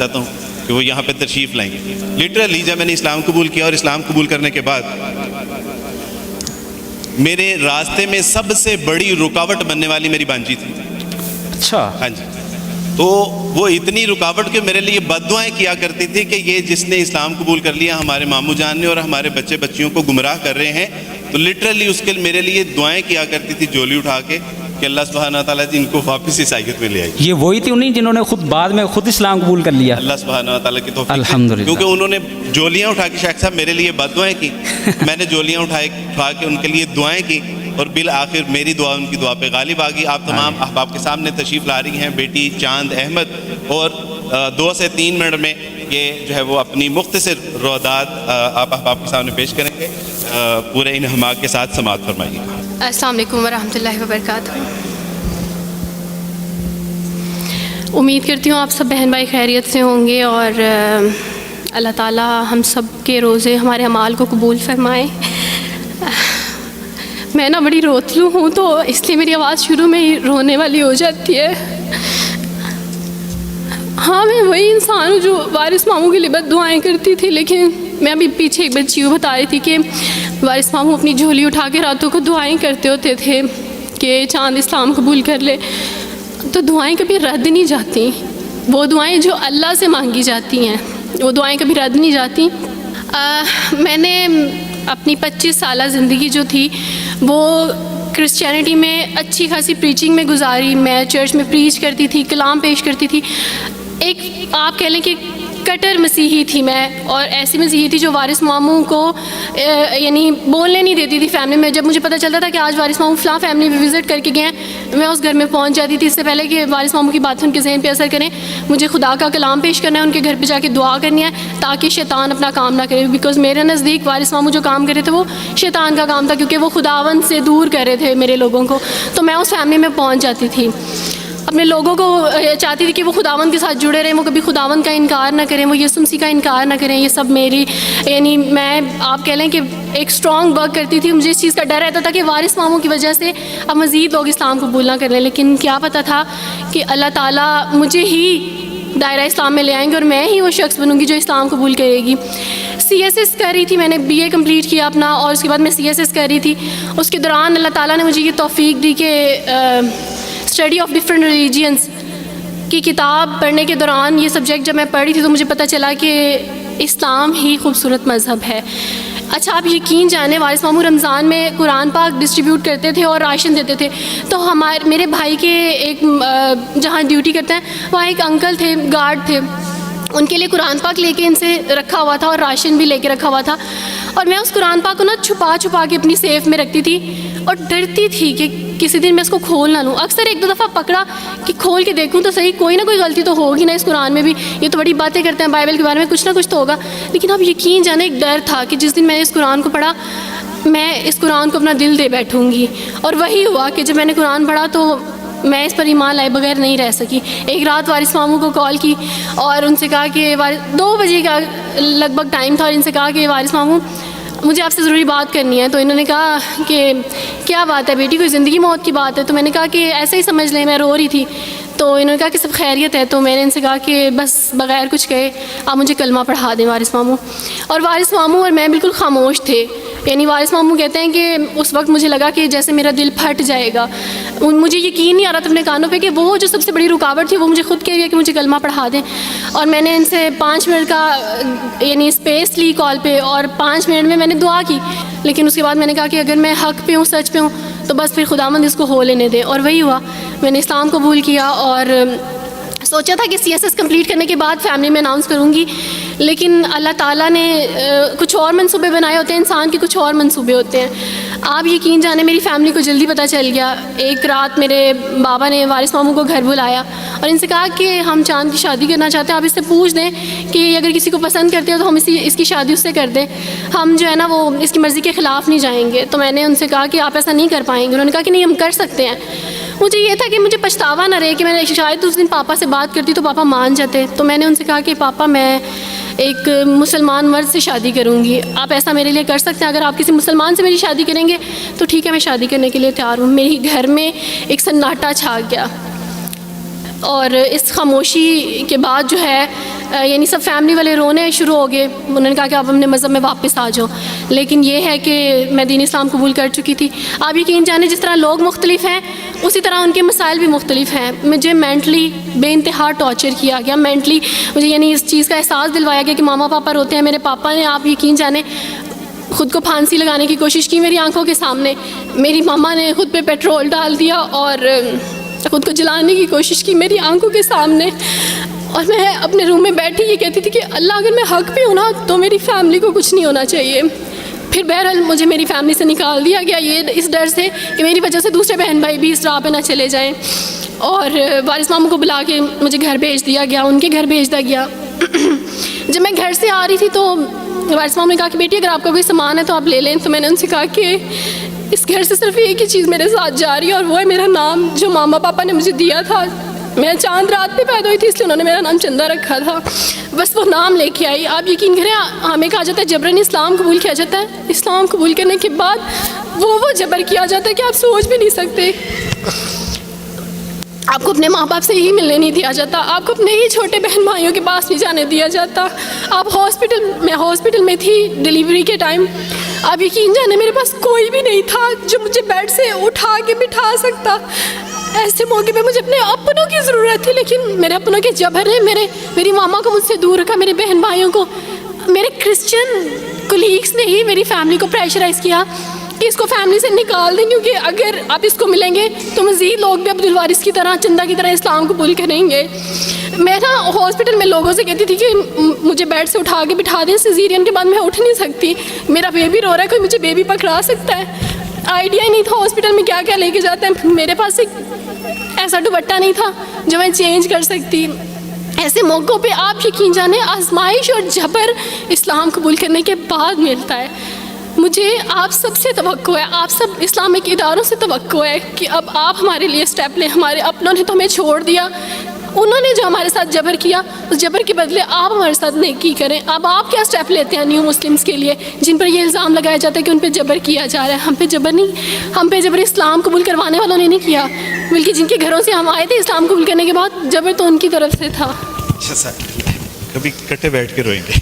چاہتا ہوں کہ وہ یہاں پہ تشریف لائیں گے. لٹرلی جب میں نے اسلام قبول کیا اور اسلام قبول کرنے کے بعد میرے راستے میں سب سے بڑی رکاوٹ بننے والی میری بانجی تھی. اچھا. ہاں جی. تو وہ اتنی رکاوٹ کہ میرے لیے بد دعائیں کیا کرتی تھی کہ یہ جس نے اسلام قبول کر لیا ہمارے ماموں جان نے اور ہمارے بچے بچیوں کو گمراہ کر رہے ہیں. تو لٹرلی اس کے میرے لیے دعائیں کیا کرتی تھی جولی اٹھا کے کہ اللہ سبحانہ تعالیٰ ان کو واپس عیسائیت میں لے آئی. یہ وہی تھی انہیں جنہوں نے خود بعد میں خود اسلام قبول کر لیا. اللہ سبحانہ تعالیٰ کی توفیق. الحمدللہ. کیونکہ انہوں نے جولیاں اٹھا کے شیخ صاحب میرے لیے بد دعائیں کی. میں نے جولیاں اٹھا کے ان کے لیے دعائیں کی اور بالآخر میری دعا ان کی دعا پہ غالب آ گئی. آپ تمام احباب کے سامنے تشریف لا رہی ہیں بیٹی چاند احمد اور 2 سے 3 منٹ میں یہ جو ہے وہ اپنی مختصر روادات آپ احباب کے سامنے پیش کریں گے. پورے انہماک کے ساتھ سماعت فرمائیے. السلام علیکم ورحمۃ اللہ وبرکاتہ. امید کرتی ہوں آپ سب بہن بھائی خیریت سے ہوں گے اور اللہ تعالیٰ ہم سب کے روزے ہمارے اعمال کو قبول فرمائے. میں نا بڑی روتلو ہوں تو اس لیے میری آواز شروع میں ہی رونے والی ہو جاتی ہے. ہاں میں وہی انسان ہوں جو وارث ماموں کے لیے بد دعائیں کرتی تھی، لیکن میں ابھی پیچھے ایک بچی کو بتا رہی تھی کہ وارث ماموں اپنی جھولی اٹھا کے راتوں کو دعائیں کرتے ہوتے تھے کہ چاند اسلام قبول کر لے. تو دعائیں کبھی رد نہیں جاتی. وہ دعائیں جو اللہ سے مانگی جاتی ہیں وہ دعائیں کبھی رد نہیں جاتی. میں نے اپنی 25 سالہ زندگی جو تھی وہ کرسچینٹی میں اچھی خاصی پریچنگ میں گزاری. میں چرچ میں پریچ کرتی تھی، کلام پیش کرتی تھی. ایک آپ کہہ لیں کہ کٹر مسیحی تھی میں، اور ایسی مسیحی تھی جو وارث ماموں کو یعنی بولنے نہیں دیتی تھی فیملی میں. جب مجھے پتہ چلتا تھا کہ آج وارث ماموں فلاں فیملی میں وزٹ کر کے گئے ہیں، میں اس گھر میں پہنچ جاتی تھی. اس سے پہلے کہ وارث ماموں کی بات ان کے ذہن پہ اثر کریں، مجھے خدا کا کلام پیش کرنا ہے، ان کے گھر پہ جا کے دعا کرنی ہے تاکہ شیطان اپنا کام نہ کرے. بیکاز میرے نزدیک وارث ماموں جو کام کر رہے تھے وہ شیطان کا کام تھا، کیونکہ وہ خداوند سے دور کر رہے تھے میرے لوگوں کو. تو میں اس فیملی میں پہنچ جاتی تھی، اپنے لوگوں کو چاہتی تھی کہ وہ خداوند کے ساتھ جڑے رہیں، وہ کبھی خداوند کا انکار نہ کریں، وہ یسوع مسیح کا انکار نہ کریں. یہ سب میری یعنی میں آپ کہہ لیں کہ ایک اسٹرانگ ورک کرتی تھی. مجھے اس چیز کا ڈر رہتا تھا کہ وارث ماموں کی وجہ سے اب مزید لوگ اسلام قبول نہ کر لیں. لیکن کیا پتہ تھا کہ اللہ تعالیٰ مجھے ہی دائرہ اسلام میں لے آئیں گے اور میں ہی وہ شخص بنوں گی جو اسلام قبول کرے گی. CSS کر رہی تھی، میں نے BA کمپلیٹ کیا اپنا، اور اس کے بعد میں CSS کر رہی تھی. اس کے دوران اللہ تعالیٰ نے مجھے یہ توفیق دی کہ اسٹڈی آف ڈفرینٹ ریلیجنس کی کتاب پڑھنے کے دوران یہ سبجیکٹ جب میں پڑھ رہی تھی تو مجھے پتہ چلا کہ اسلام ہی خوبصورت مذہب ہے. اچھا آپ یقین جانیں وارث ماموں رمضان میں قرآن پاک ڈسٹریبیوٹ کرتے تھے اور راشن دیتے تھے. تو میرے بھائی کے ایک جہاں ڈیوٹی کرتے ہیں وہاں ایک انکل تھے، گارڈ تھے، ان کے لیے قرآن پاک لے کے ان سے رکھا ہوا تھا اور راشن بھی لے کے رکھا ہوا تھا. اور میں اس قرآن پاک کو نا چھپا کے اپنی سیف میں رکھتی تھی اور ڈرتی تھی کہ کسی دن میں اس کو کھول نہ لوں. اکثر 1-2 دفعہ پکڑا کہ کھول کے دیکھوں تو صحیح، کوئی نہ کوئی غلطی تو ہوگی نا اس قرآن میں بھی. یہ تو بڑی باتیں کرتے ہیں بائبل کے بارے میں، کچھ نہ کچھ تو ہوگا. لیکن اب یقین جانے ایک ڈر تھا کہ جس دن میں نے اس قرآن کو پڑھا میں اس قرآن کو اپنا دل دے بیٹھوں گی. اور وہی ہوا کہ جب میں نے قرآن پڑھا تو میں اس پر ایمان لائے بغیر نہیں رہ سکی. ایک رات وارث ماموں کو کال کی اور ان سے کہا کہ 2 بجے کا لگ بھگ ٹائم تھا، اور ان سے کہا کہ وارث ماموں مجھے آپ سے ضروری بات کرنی ہے. تو انہوں نے کہا کہ کیا بات ہے بیٹی، کوئی زندگی موت کی بات ہے؟ تو میں نے کہا کہ ایسے ہی سمجھ لیں، میں رو رہی تھی. تو انہوں نے کہا کہ سب خیریت ہے. تو میں نے ان سے کہا کہ بس بغیر کچھ کہے آپ مجھے کلمہ پڑھا دیں وارث ماموں. اور وارث ماموں اور میں بالکل خاموش تھے. یعنی وارث ماموں کہتے ہیں کہ اس وقت مجھے لگا کہ جیسے میرا دل پھٹ جائے گا. مجھے یقین نہیں آ رہا تھا اپنے کانوں پہ کہ وہ جو سب سے بڑی رکاوٹ تھی وہ مجھے خود کہہ گیا کہ مجھے کلمہ پڑھا دیں. اور میں نے ان سے 5 منٹ کا یعنی اسپیس لی کال پہ، اور 5 منٹ میں نے دعا کی. لیکن اس کے بعد میں نے کہا کہ اگر میں حق پہ ہوں، سچ پہ ہوں، تو بس پھر خداوند اس کو ہو لینے دے. اور وہی ہوا، میں نے اسلام قبول کیا اور سوچا تھا کہ CSS کمپلیٹ کرنے کے بعد فیملی میں اناؤنس کروں گی. لیکن اللہ تعالیٰ نے کچھ اور منصوبے بنائے ہوتے ہیں، انسان کے کچھ اور منصوبے ہوتے ہیں. آپ یقین جانے میری فیملی کو جلدی پتہ چل گیا. ایک رات میرے بابا نے وارث ماموں کو گھر بلایا اور ان سے کہا کہ ہم چاند کی شادی کرنا چاہتے ہیں، آپ اس سے پوچھ دیں کہ اگر کسی کو پسند کرتے ہو تو ہم اس کی شادی اس سے کر دیں، ہم جو ہے نا وہ اس کی مرضی کے خلاف نہیں جائیں گے. تو میں نے ان سے کہا کہ آپ ایسا نہیں کر پائیں گے. انہوں نے کہا کہ نہیں ہم کر سکتے ہیں. مجھے یہ تھا کہ مجھے پچھتاوا نہ رہے کہ میں نے شاید اس دن پاپا سے بات کرتی تو پاپا مان جاتے. تو میں نے ان سے کہا کہ پاپا میں ایک مسلمان مرد سے شادی کروں گی، آپ ایسا میرے لیے کر سکتے ہیں؟ اگر آپ کسی مسلمان سے میری شادی کریں گے تو ٹھیک ہے، میں شادی کرنے کے لیے تیار ہوں. میری گھر میں ایک سناٹا چھا گیا. اور اس خاموشی کے بعد جو ہے یعنی سب فیملی والے رونے شروع ہو گئے. انہوں نے کہا کہ آپ اپنے مذہب میں واپس آ جاؤ. لیکن یہ ہے کہ میں دین اسلام قبول کر چکی تھی. آپ یقین جانیں جس طرح لوگ مختلف ہیں اسی طرح ان کے مسائل بھی مختلف ہیں. مجھے مینٹلی بے انتہا ٹارچر کیا گیا. مینٹلی مجھے یعنی اس چیز کا احساس دلوایا گیا کہ ماما پاپا روتے ہیں. میرے پاپا نے آپ یقین جانیں خود کو پھانسی لگانے کی کوشش کی میری آنکھوں کے سامنے. میری ماما نے خود پہ پیٹرول ڈال دیا اور خود کو جلانے کی کوشش کی میری آنکھوں کے سامنے. اور میں اپنے روم میں بیٹھی یہ کہتی تھی کہ اللہ اگر میں حق پہ ہوں نا تو میری فیملی کو کچھ نہیں ہونا چاہیے. پھر بہرحال مجھے میری فیملی سے نکال دیا گیا یہ اس ڈر سے کہ میری وجہ سے دوسرے بہن بھائی بھی اس راہ پہ نہ چلے جائیں. اور وارث ماموں کو بلا کے مجھے گھر بھیج دیا گیا, ان کے گھر بھیج دیا گیا. جب میں گھر سے آ رہی تھی تو وارث ماموں نے کہا کہ بیٹی اگر آپ کا کوئی سامان ہے تو آپ لے لیں. تو میں نے ان سے کہا کہ اس گھر سے صرف ایک ہی چیز میرے ساتھ جا رہی ہے اور وہ ہے میرا نام جو ماما پاپا نے مجھے دیا تھا. میں چاند رات پہ پیدا ہوئی تھی اس لیے انہوں نے میرا نام چندہ رکھا تھا. بس وہ نام لے کے آئی. آپ یقین کریں ہمیں کہا جاتا ہے جبراً اسلام قبول کیا جاتا ہے. اسلام قبول کرنے کے بعد وہ جبر کیا جاتا ہے کہ آپ سوچ بھی نہیں سکتے. آپ کو اپنے ماں باپ سے ہی ملنے نہیں دیا جاتا. آپ کو اپنے ہی چھوٹے بہن بھائیوں کے پاس نہیں جانے دیا جاتا. آپ ہاسپٹل میں تھی ڈیلیوری کے ٹائم. آپ یقین جانے میرے پاس کوئی بھی نہیں تھا جو مجھے بیڈ سے اٹھا کے بٹھا سکتا. ایسے موقع پہ مجھے اپنے اپنوں کی ضرورت تھی لیکن میرے اپنوں کے جبر نے میری ماما کو مجھ سے دور رکھا. میرے بہن بھائیوں کو میرے کرسچن کولیگس نے ہی میری فیملی کو پریشرائز کیا کہ اس کو فیملی سے نکال دیں کیونکہ اگر آپ اس کو ملیں گے تو مزید لوگ بھی عبدالوارث کی طرح چندہ کی طرح اسلام قبول کریں گے. میں نا ہاسپٹل میں لوگوں سے کہتی تھی کہ مجھے بیڈ سے اٹھا کے بٹھا دیں. سیزیرین کے بعد میں اٹھ نہیں سکتی. میرا بیبی رو رہا ہے کوئی مجھے بیبی پکڑا سکتا ہے. آئیڈیا ہی نہیں تھا ہاسپٹل میں کیا کیا لے کے جاتے ہیں. میرے پاس ایک ایسا دوپٹہ نہیں تھا جو میں چینج کر سکتی. ایسے موقعوں پہ آپ یقین جانیں آزمائش اور جبر اسلام قبول کرنے کے بعد ملتا ہے. مجھے آپ سب سے توقع ہے, آپ سب اسلامک اداروں سے توقع ہے کہ اب آپ ہمارے لیے اسٹیپ لیں. ہمارے اپنوں نے تو ہمیں چھوڑ دیا, انہوں نے جو ہمارے ساتھ جبر کیا اس جبر کے بدلے آپ ہمارے ساتھ نیکی کریں. اب آپ کیا اسٹیپ لیتے ہیں نیو مسلمس کے لیے جن پر یہ الزام لگایا جاتا ہے کہ ان پہ جبر کیا جا رہا ہے. ہم پہ جبر نہیں, ہم پہ جبر اسلام قبول کروانے والوں نے نہیں کیا بلکہ جن کے گھروں سے ہم آئے تھے اسلام قبول کرنے کے بعد جبر تو ان کی طرف سے تھا. اچھا سر کبھی کٹے بیٹھ کے روئیں گے.